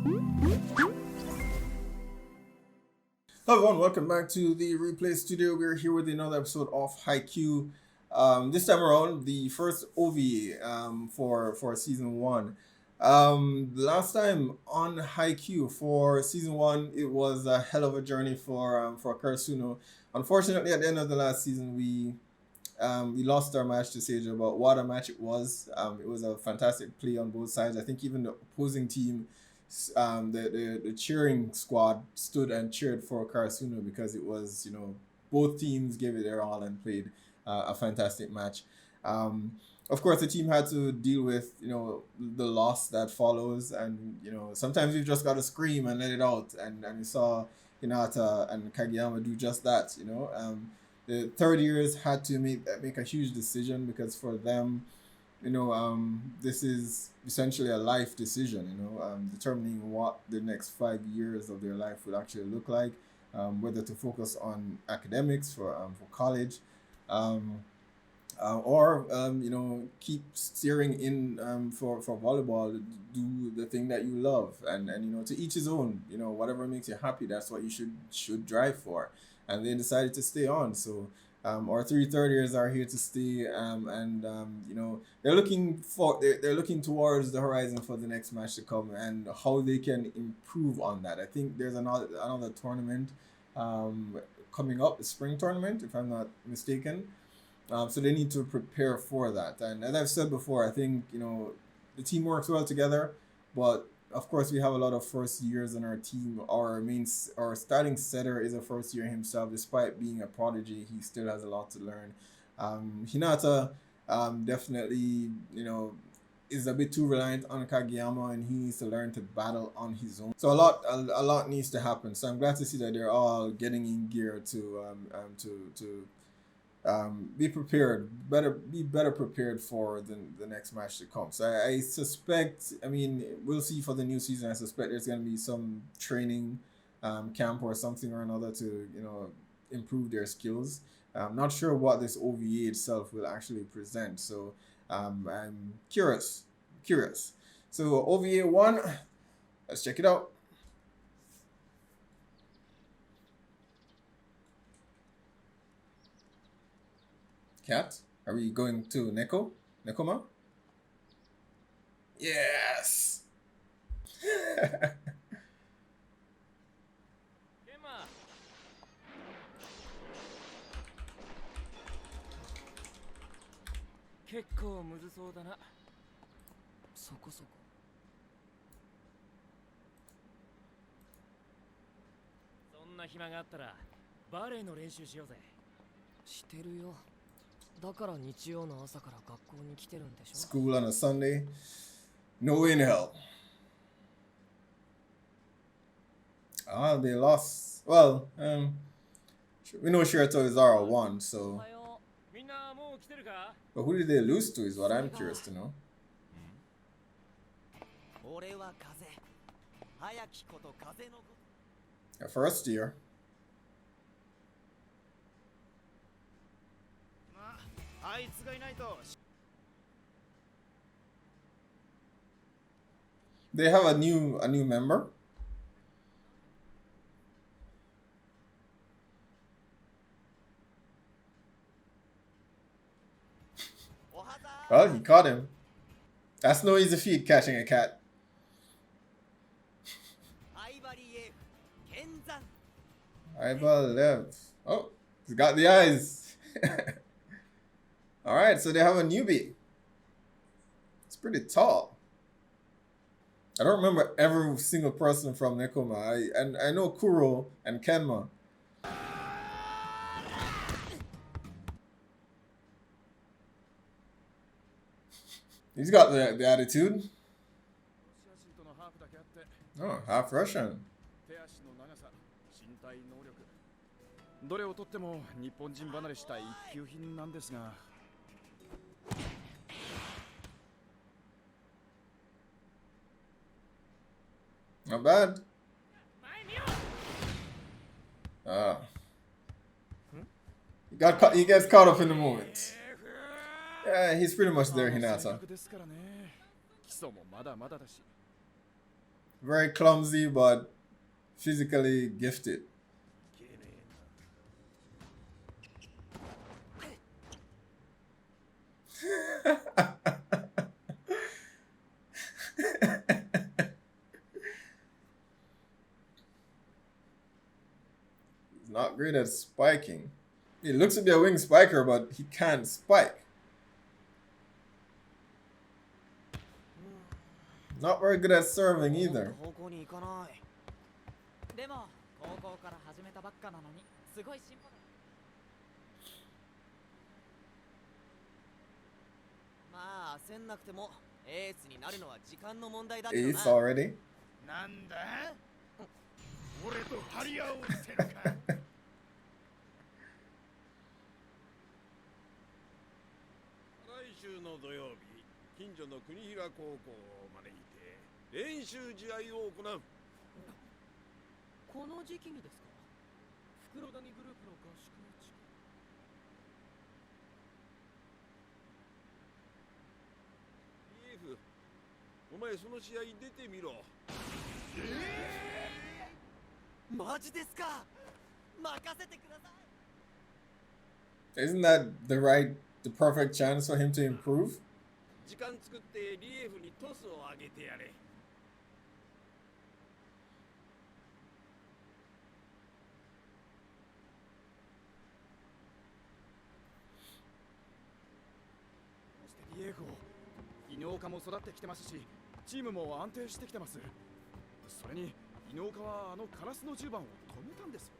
Hello everyone, welcome back to the replay studio. We're here with another episode of Haikyu. This time around, the first OVA for season one. Last time on Haikyu for season one, it was a hell of a journey for Karasuno. Unfortunately, at the end of the last season, we lost our match to Seijo, but what a match it was. It was a fantastic play on both sides. I think even the opposing team, the cheering squad stood and cheered for Karasuno because it was, both teams gave it their all and played a fantastic match. Of course, the team had to deal with, the loss that follows, and, sometimes you've just got to scream and let it out, and we saw Hinata and Kageyama do just that, the third years had to make a huge decision because for them, this is essentially a life decision, determining what the next 5 years of their life would actually look like, whether to focus on academics for college, or keep steering in for volleyball, do the thing that you love, and to each his own, whatever makes you happy, that's what you should drive for. And they decided to stay on. So our three third years are here to stay, and they're looking towards the horizon for the next match to come and how they can improve on that. I think there's another tournament coming up, the spring tournament, if I'm not mistaken. So they need to prepare for that. And as I've said before, I think the team works well together, but of course, we have a lot of first years on our team. Our starting setter is a first year himself. Despite being a prodigy, he still has a lot to learn. Hinata definitely, is a bit too reliant on Kageyama, and he needs to learn to battle on his own. So a lot needs to happen. So I'm glad to see that they're all getting in gear to be prepared, be better prepared for the next match to come. So I suspect, we'll see for the new season. I suspect there's going to be some training camp or something or another to improve their skills. I'm not sure what this OVA itself will actually present, so I'm curious. So OVA 1, let's check it out. Cat, are we going to Nekoma? Yes. School on a Sunday? No way in hell. They lost. Well, we know Shirato is R1, so. But who did they lose to is what I'm curious to know. Their first year. They have a new member. Well, he caught him. That's no easy feat, catching a cat. Haiba Lev. Oh, he's got the eyes. Alright, so they have a newbie. It's pretty tall. I don't remember every single person from Nekoma. I know Kuro and Kenma. He's got the attitude. Oh, half Russian. Not bad. He gets caught up in the moment. Yeah, he's pretty much there, Hinata. very clumsy, but physically gifted. He's not great at spiking. He looks to be a wing spiker, but he can't spike. Not very good at serving either. Ace already? なんだ俺と張り合おうってのか来週の土曜日近所の国平高校を招いて練習試合を行うこの時期にですか袋谷グループの合宿の地EFお前その試合出てみろマジですか任せてください Isn't that the perfect chance for him to improve? 時間作ってリエフにトスを上げてやれそしてリエフを伊能家も育ってきてますしチームも安定してきてますそれに伊能家はあのカラスの10番を止めたんですよ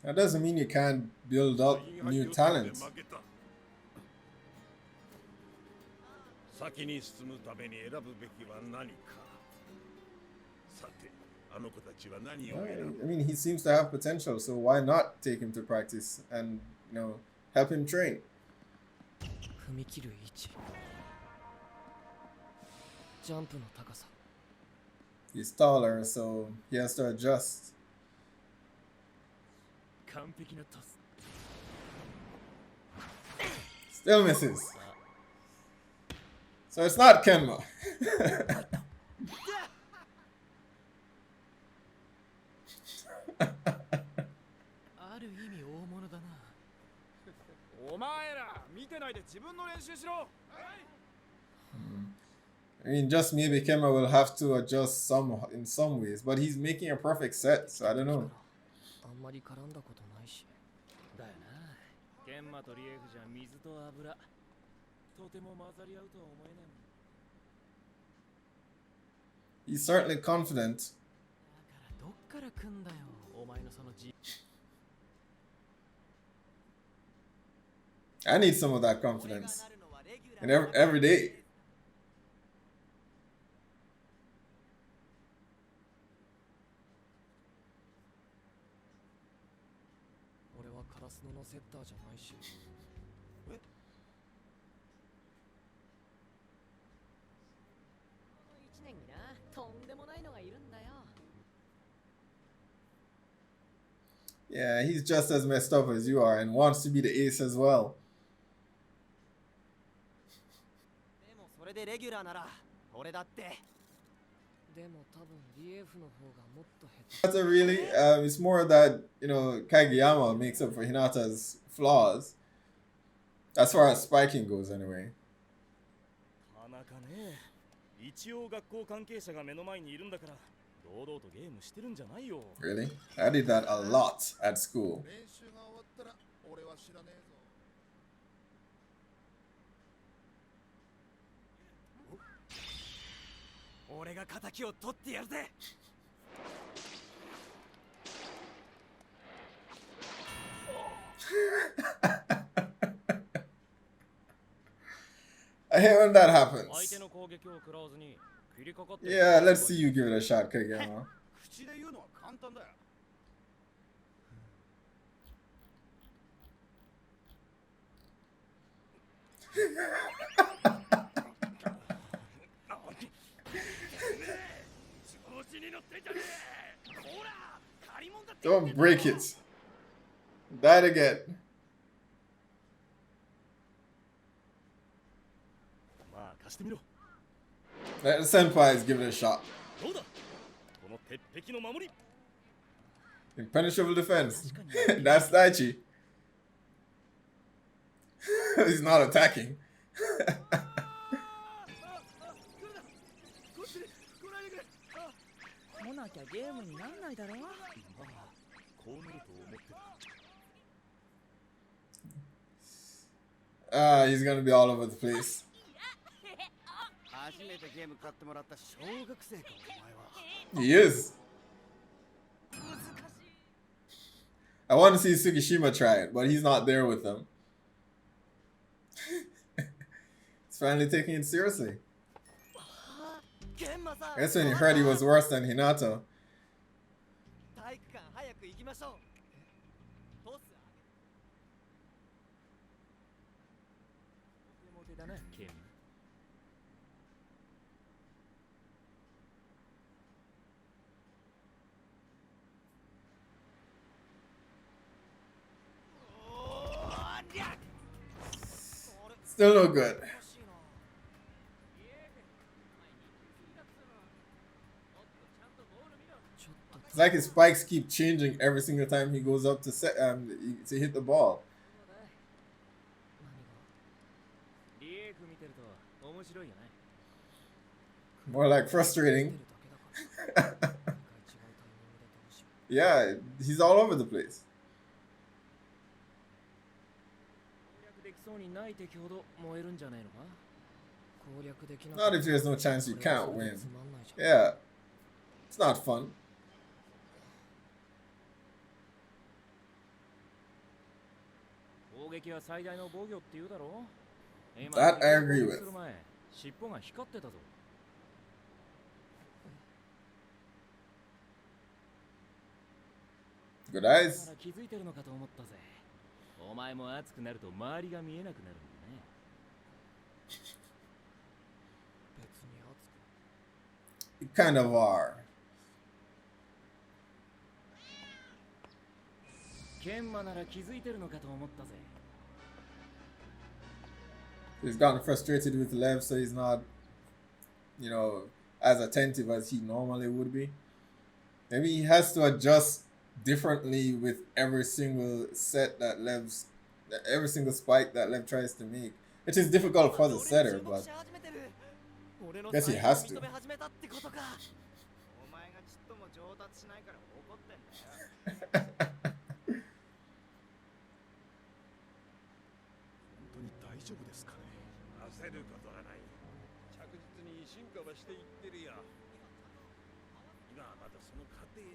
That doesn't mean you can't build up new talents. 先に進むために選ぶべきは何かさてあの子たちは何を選ぶ I mean, he seems to have potential, so why not take him to practice and, help him train? 踏み切る位置ジャンプの高さ He's taller, so he has to adjust. 完璧なトス Still misses. So it's not Kenma. ある意味大物だなお前ら見てないで自分の練習しろ I mean, just maybe Kenma will have to adjust in some ways, but he's making a perfect set, so I don't know. あんまり絡んだことないしだよなケンマとリエフじゃ水と油とても混ざり合うとは思えない He's certainly confident. だからどっから来んだよお前のそのI need some of that confidence. And every day. 俺はカラスノのセッターじゃないしえ Yeah, he's just as messed up as you are and wants to be the ace as well. でもそれでレギュラーなら俺だってでも多分リエフの方がもっと下手 Hinata really, it's more that, Kageyama makes up for Hinata's flaws. As far as spiking goes, anyway. 田中ね一応学校関係者が目の前にいるんだから堂々とゲームしてるんじゃないよ Really? I did that a lot at school. 練習が終わったら俺は知らねえぞ 俺が仇を取ってやるぜ I hate when that happens. 相手の攻撃を食らわずに切りかかって Yeah, let's see you give it a shot, Kageyama. 口で言うのは簡単だよ Don't break it. Die again. まあ貸してみろ Let the senpais give it a shot. どうだこの鉄壁の守り Impenetrable defense. That's Daichi. He's not attacking. 来なきゃゲームになんないだろ。まあこうなると思ってた He's gonna be all over the place. 初めてゲーム買ってもらった小学生かお前は He is. I want to see Tsukishima try it, but he's not there with them. He's finally taking it seriously. I guess when he heard he was worse than Hinata. 体育館早く行きましょうトスモテモテだな、ケン。Still no good. It's like his spikes keep changing every single time he goes up to to hit the ball. リエーフ見てると面白いよね。 More like frustrating. Yeah, he's all over the place. 攻略できそうにない敵ほど燃えるんじゃないのか。攻略できな Not if there's no chance you can't win. Yeah, it's not fun. That I agree with. 尻尾が光ってたぞ。 Good eyes. 気づいてるのかと思ったぜ。お前も熱くなると周りが見えなくなるんだね。別に熱く。 You kind of are. ケンマなら気づいてるのかと思ったぜ。 He's gotten frustrated with Lev, so he's not, as attentive as he normally would be. Maybe he has to adjust differently with every single every single spike that Lev tries to make. Which is difficult for the setter, but I guess he has to. お前がちっとも上達しないから怒ってんだよ 本当に大丈夫ですかね焦ることはない着実に進化はしていってるよ今はまだその過程だ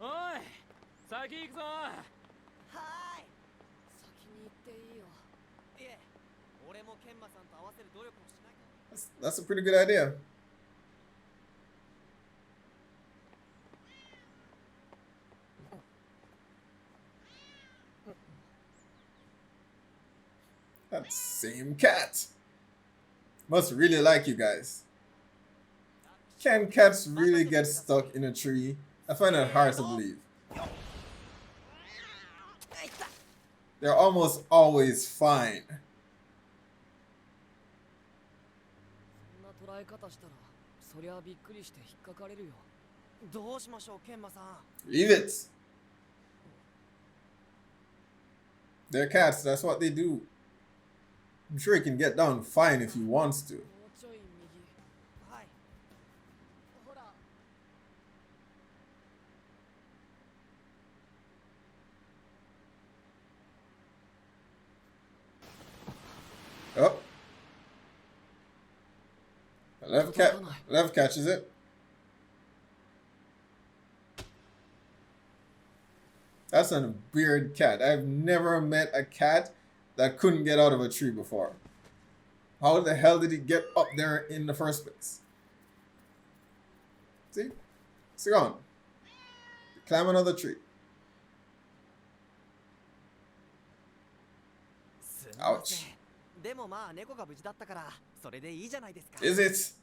おい、先行くぞ。はーい先に行っていいよいえ俺もケンマさんと合わせる努力をしないと That's a pretty good idea. That same cat must really like you guys. Can cats really get stuck in a tree? I find that hard to believe. They're almost always fine. そんな捉え方したら、そりゃびっくりして引っかかれるよ。どうしましょうケンマさん Leave it. They're cats, that's what they do. I'm sure he can get down fine if he wants to. もうちょい右。はいほら。 Oh. Left catches it. That's a weird cat. I've never met a cat that couldn't get out of a tree before. How the hell did he get up there in the first place? See? It's gone. Climb another tree. Ouch. でもまあ猫が無事だったからそれでいいじゃないですか Is it?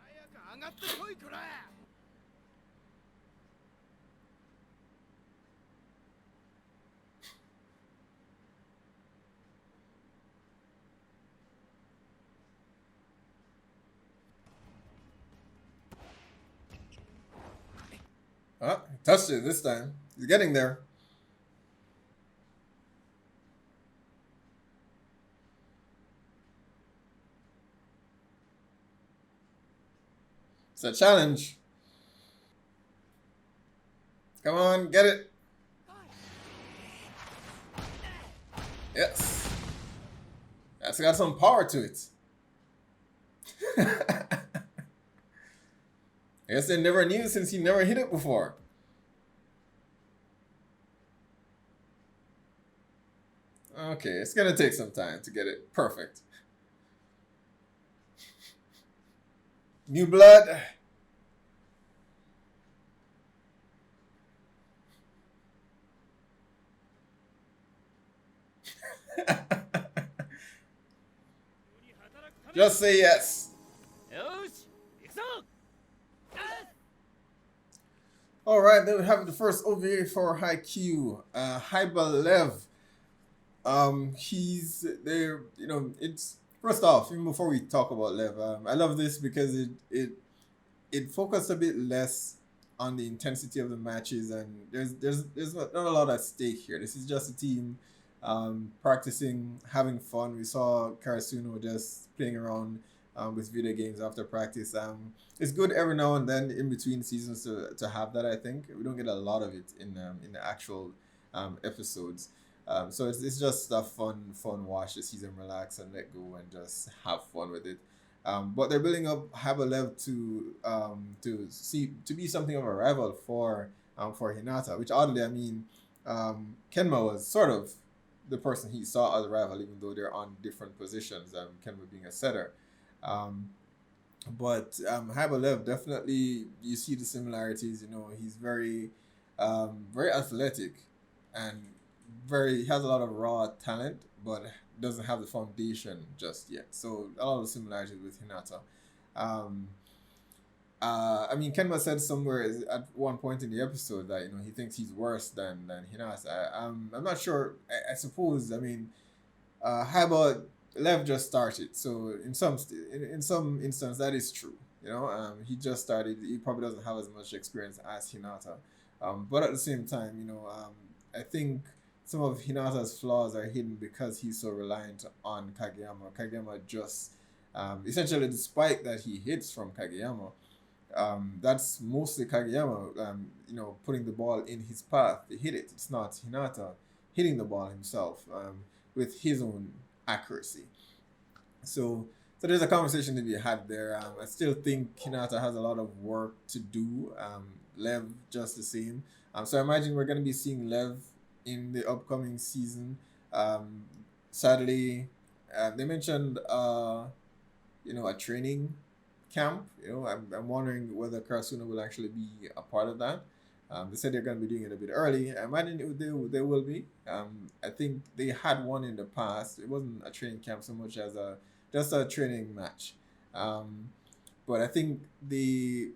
早く上がってこいか Ah, touched it this time. He's getting there. It's a challenge. Come on, get it. Yes. That's got some power to it. I guess they never knew since he never hit it before. Okay, it's gonna take some time to get it perfect. New blood. Just say yes. よし行くぞ All right, then we have the first OVA for Haikyu, Haiba Lev. He's there. You know, it's first off, even before we talk about Lev, I love this because it focused a bit less on the intensity of the matches, and there's not a lot at stake here. This is just a team practicing, having fun. We saw Karasuno just playing around with video games after practice. It's good every now and then in between seasons to have that. I think we don't get a lot of it in the actual episodes. So it's just a fun watch the season, relax and let go and just have fun with it. But they're building up Haiba Lev to be something of a rival for Hinata, which oddly, I mean, Kenma was sort of the person he saw as a rival, even though they're on different positions. Kenma being a setter, but Haiba Lev, definitely you see the similarities. You know, he's very athletic and he has a lot of raw talent, but doesn't have the foundation just yet. So a lot of similarities with Hinata. Um, I mean, Kenma said somewhere at one point in the episode that he thinks he's worse than Hinata. I'm not sure. I suppose. I mean, Haiba Lev just started, so in some instance that is true. He just started. He probably doesn't have as much experience as Hinata. But at the same time, I think some of Hinata's flaws are hidden because he's so reliant on Kageyama. Kageyama just essentially, despite that he hits from Kageyama, that's mostly Kageyama, putting the ball in his path to hit it. It's not Hinata hitting the ball himself with his own accuracy. So there's a conversation to be had there. I still think Hinata has a lot of work to do. Lev just the same. So I imagine we're going to be seeing Lev in the upcoming season. Sadly, they mentioned a training camp. I'm wondering whether Karasuno will actually be a part of that. They said they're going to be doing it a bit early. I imagine they will be. I think they had one in the past. It wasn't a training camp so much as just a training match. But I think they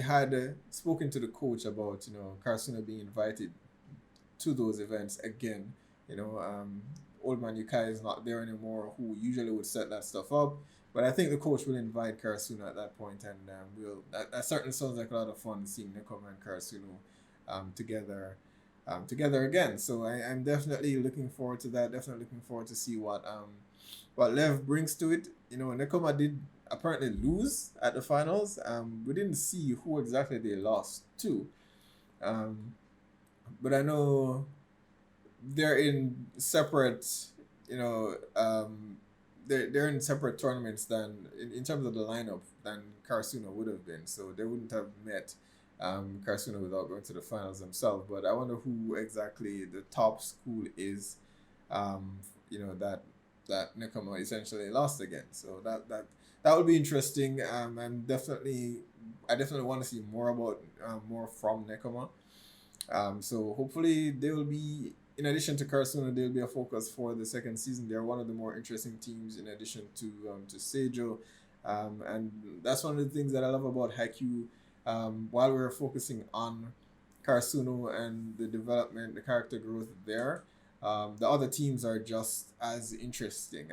had spoken to the coach about Karasuno being invited to those events again. Old man Yukai is not there anymore, who usually would set that stuff up. But I think the coach will invite Karasuno at that point, and that certainly sounds like a lot of fun seeing Nekoma and Karasuno together again. So I'm definitely looking forward to that. Definitely looking forward to see what Lev brings to it. Nekoma did apparently lose at the finals. We didn't see who exactly they lost to. But I know they're in separate, they're in separate tournaments than in terms of the lineup than Karasuno would have been. So they wouldn't have met Karasuno without going to the finals themselves. But I wonder who exactly the top school is, that Nekoma essentially lost again. So that would be interesting. I definitely want to see more about more from Nekoma. So hopefully they will be, in addition to Karasuno, they'll be a focus for the second season. They're one of the more interesting teams in addition to Seijo. And that's one of the things that I love about Haikyu. While we're focusing on Karasuno and the development, the character growth there, the other teams are just as interesting.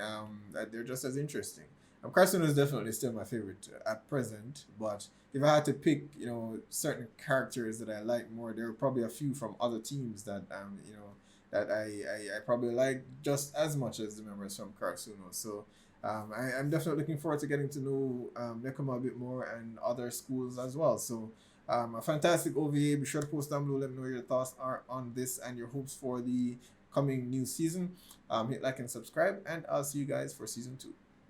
They're just as interesting. Carson is definitely still my favorite at present, but if I had to pick, certain characters that I like more, there are probably a few from other teams that that I probably like just as much as the members from Karasuno. So I'm definitely looking forward to getting to know Nekoma a bit more and other schools as well. So a fantastic OVA. Be sure to post down below. Let me know what your thoughts are on this and your hopes for the coming new season. Hit like and subscribe, and I'll see you guys for season 2.